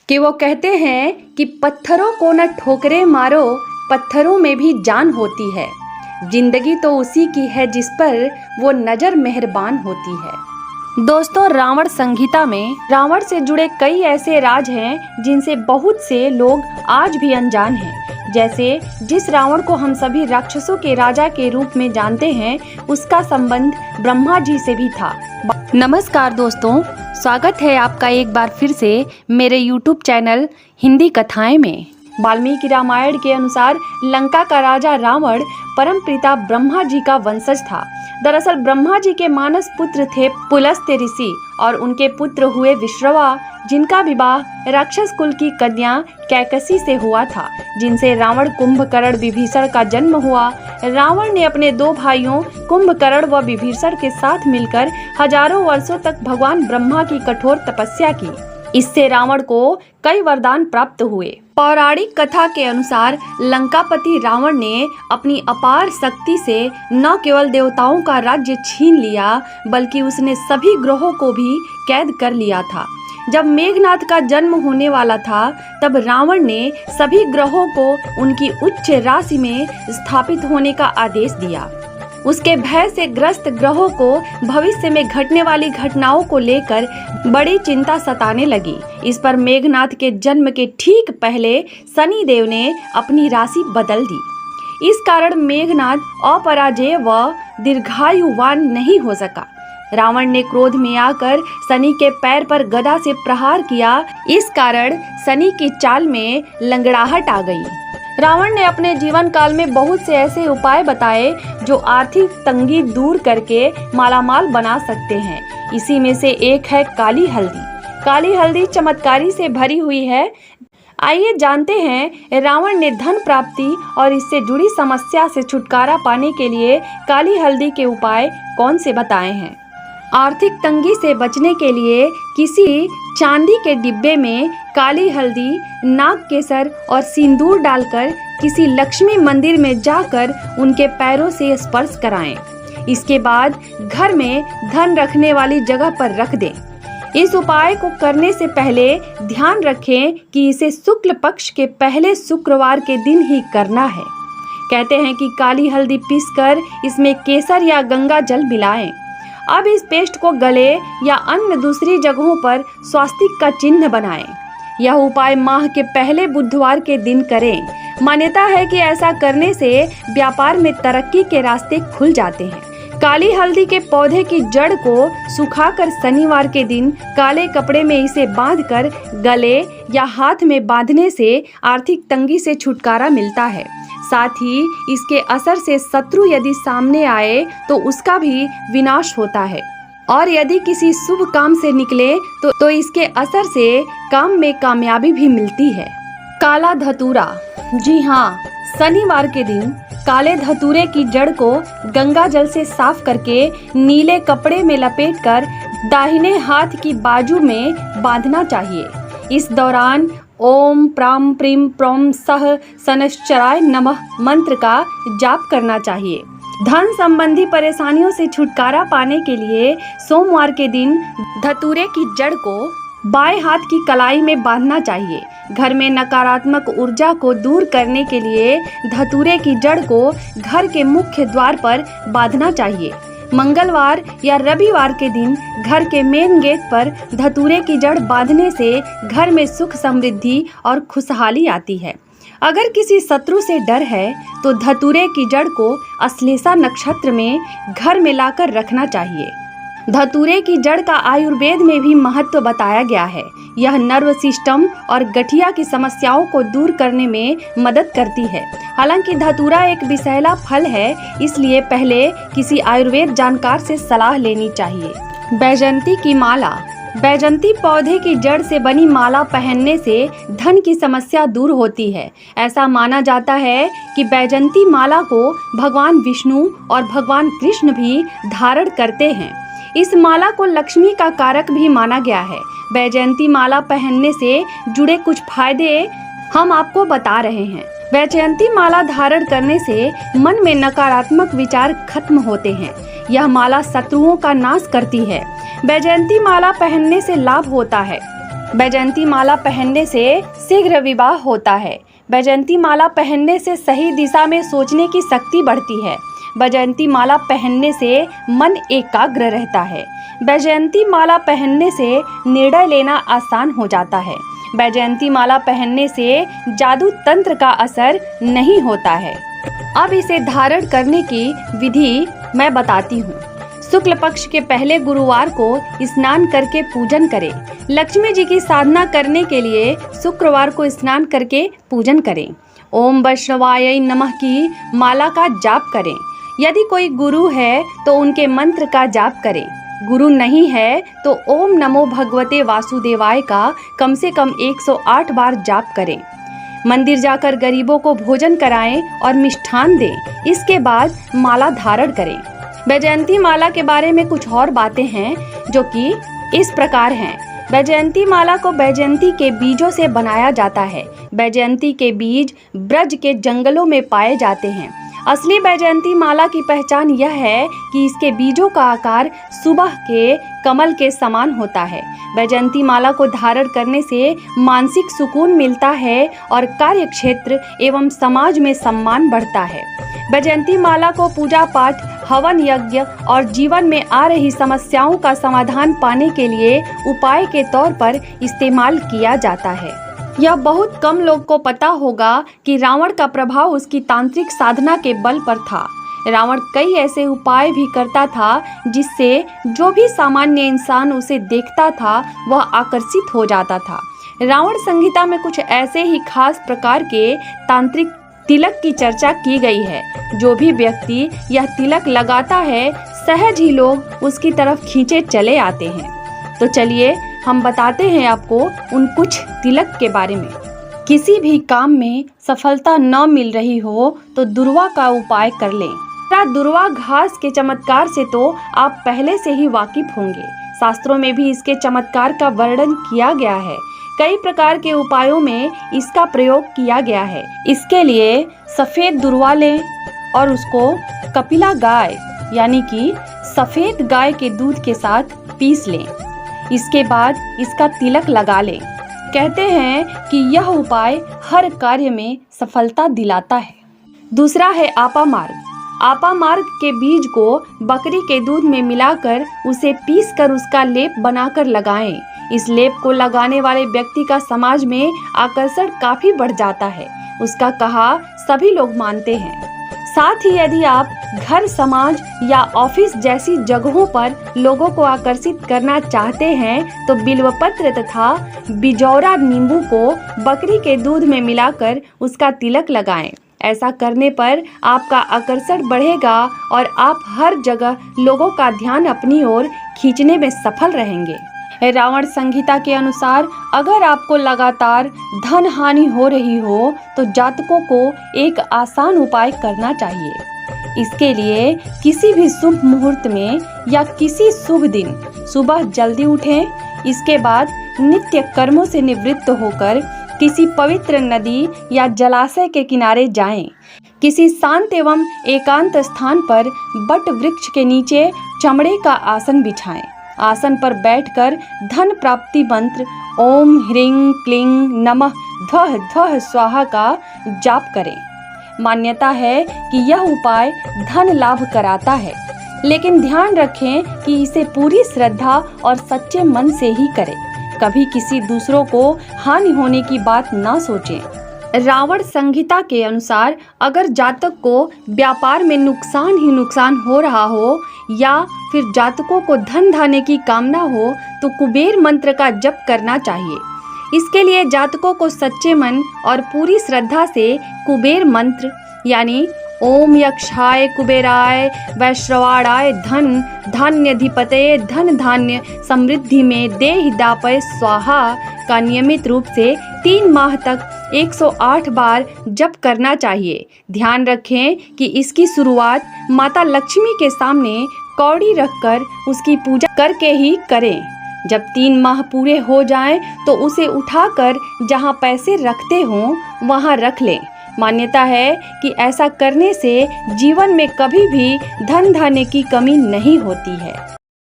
कि वो कहते हैं कि पत्थरों को न ठोकरे मारो, पत्थरों में भी जान होती है। जिंदगी तो उसी की है जिस पर वो नजर मेहरबान होती है। दोस्तों, रावण संहिता में रावण से जुड़े कई ऐसे राज हैं जिनसे बहुत से लोग आज भी अनजान हैं। जैसे जिस रावण को हम सभी राक्षसों के राजा के रूप में जानते हैं, उसका संबंध ब्रह्मा जी से भी था। नमस्कार दोस्तों, स्वागत है आपका एक बार फिर से मेरे YouTube चैनल हिंदी कथाएं में। वाल्मीकि रामायण के अनुसार लंका का राजा रावण परमपिता ब्रह्मा जी का वंशज था। दरअसल ब्रह्मा जी के मानस पुत्र थे पुलस्त्य ऋषि और उनके पुत्र हुए विश्रवा, जिनका विवाह राक्षस कुल की कन्या कैकसी से हुआ था, जिनसे रावण कुंभकर्ण विभीषण का जन्म हुआ। रावण ने अपने दो भाइयों कुंभकर्ण व विभीषण के साथ मिलकर हजारों वर्षों तक भगवान ब्रह्मा की कठोर तपस्या की। इससे रावण को कई वरदान प्राप्त हुए। पौराणिक कथा के अनुसार लंकापति रावण ने अपनी अपार शक्ति से न केवल देवताओं का राज्य छीन लिया, बल्कि उसने सभी ग्रहों को भी कैद कर लिया था। जब मेघनाथ का जन्म होने वाला था, तब रावण ने सभी ग्रहों को उनकी उच्च राशि में स्थापित होने का आदेश दिया। उसके भय से ग्रस्त ग्रहों को भविष्य में घटने वाली घटनाओं को लेकर बड़ी चिंता सताने लगी। इस पर मेघनाथ के जन्म के ठीक पहले शनि देव ने अपनी राशि बदल दी। इस कारण मेघनाथ अपराजेय व दीर्घायुवान नहीं हो सका। रावण ने क्रोध में आकर शनि के पैर पर गदा से प्रहार किया। इस कारण शनि की चाल में लंगड़ाहट आ गई। रावण ने अपने जीवन काल में बहुत से ऐसे उपाय बताए जो आर्थिक तंगी दूर करके मालामाल बना सकते हैं। इसी में से एक है काली हल्दी। काली हल्दी चमत्कारी से भरी हुई है। आइए जानते हैं रावण ने धन प्राप्ति और इससे जुड़ी समस्या से छुटकारा पाने के लिए काली हल्दी के उपाय कौन से बताए हैं। आर्थिक तंगी से बचने के लिए किसी चांदी के डिब्बे में काली हल्दी, नाग केसर और सिंदूर डालकर किसी लक्ष्मी मंदिर में जाकर उनके पैरों से स्पर्श कराएं। इसके बाद घर में धन रखने वाली जगह पर रख दें। इस उपाय को करने से पहले ध्यान रखें कि इसे शुक्ल पक्ष के पहले शुक्रवार के दिन ही करना है। कहते हैं कि काली हल्दी पीसकर इसमें केसर या गंगा जल मिलाएं। अब इस पेस्ट को गले या अन्य दूसरी जगहों पर स्वास्तिक का चिन्ह बनाएं। यह उपाय माह के पहले बुधवार के दिन करें। मान्यता है कि ऐसा करने से व्यापार में तरक्की के रास्ते खुल जाते हैं। काली हल्दी के पौधे की जड़ को सुखाकर शनिवार के दिन काले कपड़े में इसे बांधकर गले या हाथ में बांधने से आर्थिक तंगी से छुटकारा मिलता है। साथ ही इसके असर से शत्रु यदि सामने आए तो उसका भी विनाश होता है, और यदि किसी शुभ काम से निकले तो इसके असर से काम में कामयाबी भी मिलती है। काला धतूरा। जी हाँ, शनिवार के दिन काले धतूरे की जड़ को गंगा जल से साफ करके नीले कपड़े में लपेटकर दाहिने हाथ की बाजू में बांधना चाहिए। इस दौरान ओम प्राम प्रीम प्रोम सह शनश्चराय नमः मंत्र का जाप करना चाहिए। धन संबंधी परेशानियों से छुटकारा पाने के लिए सोमवार के दिन धतूरे की जड़ को बाएं हाथ की कलाई में बांधना चाहिए। घर में नकारात्मक ऊर्जा को दूर करने के लिए धतूरे की जड़ को घर के मुख्य द्वार पर बांधना चाहिए। मंगलवार या रविवार के दिन घर के मेन गेट पर धतूरे की जड़ बांधने से घर में सुख समृद्धि और खुशहाली आती है। अगर किसी शत्रु से डर है तो धतूरे की जड़ को अश्लेषा नक्षत्र में घर में लाकर रखना चाहिए। धतूरे की जड़ का आयुर्वेद में भी महत्व बताया गया है। यह नर्व सिस्टम और गठिया की समस्याओं को दूर करने में मदद करती है। हालांकि धतूरा एक विषैला फल है, इसलिए पहले किसी आयुर्वेद जानकार से सलाह लेनी चाहिए। बैजंती की माला। बैजंती पौधे की जड़ से बनी माला पहनने से धन की समस्या दूर होती है। ऐसा माना जाता है कि बैजंती माला को भगवान विष्णु और भगवान कृष्ण भी धारण करते हैं। इस माला को लक्ष्मी का कारक भी माना गया है। बैजयंती माला पहनने से जुड़े कुछ फायदे हम आपको बता रहे हैं। बैजयंती माला धारण करने से मन में नकारात्मक विचार खत्म होते हैं। यह माला शत्रुओं का नाश करती है। बैजयंती माला पहनने से लाभ होता है। वैजयंती माला पहनने से शीघ्र विवाह होता है। वैजयंती माला पहनने से सही दिशा में सोचने की शक्ति बढ़ती है। वैजयंती माला पहनने से मन एकाग्र रहता है। वैजयंती माला पहनने से निर्णय लेना आसान हो जाता है। वैजयंती माला पहनने से जादू तंत्र का असर नहीं होता है। अब इसे धारण करने की विधि मैं बताती हूँ। शुक्ल पक्ष के पहले गुरुवार को स्नान करके पूजन करें। लक्ष्मी जी की साधना करने के लिए शुक्रवार को स्नान करके पूजन करें। ओम वैष्णवाय नमः की माला का जाप करें। यदि कोई गुरु है तो उनके मंत्र का जाप करें। गुरु नहीं है तो ओम नमो भगवते वासुदेवाय का कम से कम 108 बार जाप करें। मंदिर जाकर गरीबों को भोजन कराएं और मिष्ठान दें। इसके बाद माला धारण करें। वैजयंती माला के बारे में कुछ और बातें हैं जो कि इस प्रकार हैं। वैजयंती माला को वैजयंती के बीजों से बनाया जाता है। वैजयंती के बीज ब्रज के जंगलों में पाए जाते हैं। असली वैजयंती माला की पहचान यह है कि इसके बीजों का आकार सुबह के कमल के समान होता है। वैजयंती माला को धारण करने से मानसिक सुकून मिलता है और कार्य क्षेत्र एवं समाज में सम्मान बढ़ता है। वैजयंती माला को पूजा पाठ, हवन यज्ञ और जीवन में आ रही समस्याओं का समाधान पाने के लिए उपाय के तौर पर इस्तेमाल किया जाता है। यह बहुत कम लोग को पता होगा कि रावण का प्रभाव उसकी तांत्रिक साधना के बल पर था। रावण कई ऐसे उपाय भी करता था जिससे जो भी सामान्य इंसान उसे देखता था वह आकर्षित हो जाता था। रावण संहिता में कुछ ऐसे ही खास प्रकार के तांत्रिक तिलक की चर्चा की गई है। जो भी व्यक्ति यह तिलक लगाता है सहज ही लोग उसकी तरफ खींचे चले आते हैं। तो चलिए हम बताते हैं आपको उन कुछ तिलक के बारे में। किसी भी काम में सफलता न मिल रही हो तो दुर्वा का उपाय कर लें। दुर्वा घास के चमत्कार से तो आप पहले से ही वाकिफ होंगे। शास्त्रों में भी इसके चमत्कार का वर्णन किया गया है। कई प्रकार के उपायों में इसका प्रयोग किया गया है। इसके लिए सफेद दुर्वा लें और उसको कपिला गाय यानी कि सफेद गाय के दूध के साथ पीस लें। इसके बाद इसका तिलक लगा लें। कहते हैं कि यह उपाय हर कार्य में सफलता दिलाता है। दूसरा है आपा मार्ग। आपा मार्ग के बीज को बकरी के दूध में मिलाकर उसे पीसकर उसका लेप बनाकर लगाएं। इस लेप को लगाने वाले व्यक्ति का समाज में आकर्षण काफी बढ़ जाता है। उसका कहा सभी लोग मानते हैं। साथ ही यदि आप घर, समाज या ऑफिस जैसी जगहों पर लोगों को आकर्षित करना चाहते हैं तो बिल्वपत्र तथा बिजौरा नींबू को बकरी के दूध में मिलाकर उसका तिलक लगाएं। ऐसा करने पर आपका आकर्षण बढ़ेगा और आप हर जगह लोगों का ध्यान अपनी ओर खींचने में सफल रहेंगे। रावण संहिता के अनुसार अगर आपको लगातार धन हानि हो रही हो तो जातकों को एक आसान उपाय करना चाहिए। इसके लिए किसी भी शुभ मुहूर्त में या किसी शुभ दिन सुबह जल्दी उठें। इसके बाद नित्य कर्मों से निवृत्त होकर किसी पवित्र नदी या जलाशय के किनारे जाएं। किसी शांत एवं एकांत स्थान पर बट वृक्ष के नीचे चमड़े का आसन बिछाएं। आसन पर बैठकर धन प्राप्ति मंत्र ओम ह्रीं क्लीं नमः ध्वः ध्वः स्वाहा का जाप करें। मान्यता है कि यह उपाय धन लाभ कराता है, लेकिन ध्यान रखें कि इसे पूरी श्रद्धा और सच्चे मन से ही करें। कभी किसी दूसरों को हानि होने की बात ना सोचें। रावण संहिता के अनुसार अगर जातक को व्यापार में नुकसान ही नुकसान हो रहा हो या फिर जातकों को धन धाने की कामना हो तो कुबेर मंत्र का जप करना चाहिए। इसके लिए जातकों को सच्चे मन और पूरी श्रद्धा से कुबेर मंत्र यानी ओम यक्षाय कुबेराय वैश्रवाणाय धन धान्यधिपतये धन धान्य समृद्धि में देहि दापय स्वाहा का नियमित रूप से 3 माह तक 108 बार जप करना चाहिए। ध्यान रखें कि इसकी शुरुआत माता लक्ष्मी के सामने कौड़ी रखकर उसकी पूजा करके ही करें। जब 3 माह पूरे हो जाएं तो उसे उठाकर जहां पैसे रखते हों वहां रख लें। मान्यता है कि ऐसा करने से जीवन में कभी भी धन धान्य की कमी नहीं होती है।